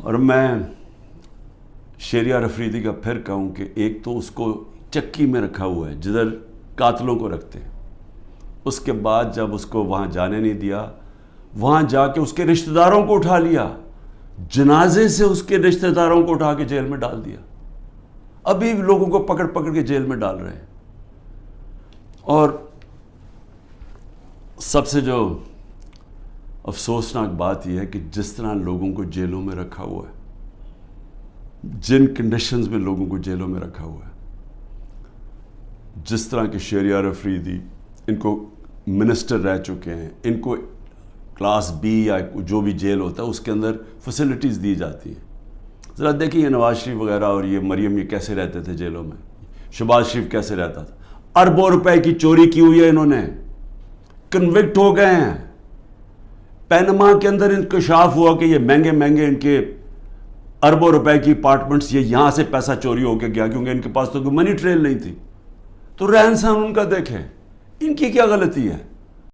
اور میں شہریار افریدی کا پھر کہوں کہ ایک تو اس کو چکی میں رکھا ہوا ہے جدھر قاتلوں کو رکھتے ہیں، اس کے بعد جب اس کو وہاں جانے نہیں دیا، وہاں جا کے اس کے رشتہ داروں کو اٹھا لیا، جنازے سے اس کے رشتہ داروں کو اٹھا کے جیل میں ڈال دیا، ابھی لوگوں کو پکڑ پکڑ کے جیل میں ڈال رہے ہیں۔ اور سب سے جو افسوسناک بات یہ ہے کہ جس طرح لوگوں کو جیلوں میں رکھا ہوا ہے، جن کنڈیشنز میں لوگوں کو جیلوں میں رکھا ہوا ہے، جس طرح کے شہریار افریدی، ان کو منسٹر رہ چکے ہیں، ان کو کلاس بی یا جو بھی جیل ہوتا ہے اس کے اندر فیسلٹیز دی جاتی ہیں۔ ذرا دیکھیے نواز شریف وغیرہ اور یہ مریم یہ کیسے رہتے تھے جیلوں میں، شہباز شریف کیسے رہتا تھا، اربوں روپے کی چوری کی ہوئی ہے، انہوں نے کنوکٹ ہو گئے ہیں۔ پینما کے اندر انکشاف ہوا کہ یہ مہنگے مہنگے ان کے اربوں روپے کی اپارٹمنٹس، یہ یہاں سے پیسہ چوری ہو کے گیا کیونکہ ان کے پاس تو کوئی منی ٹریل نہیں تھی۔ تو رہن سہن ان کا دیکھیں، ان کی کیا غلطی ہے؟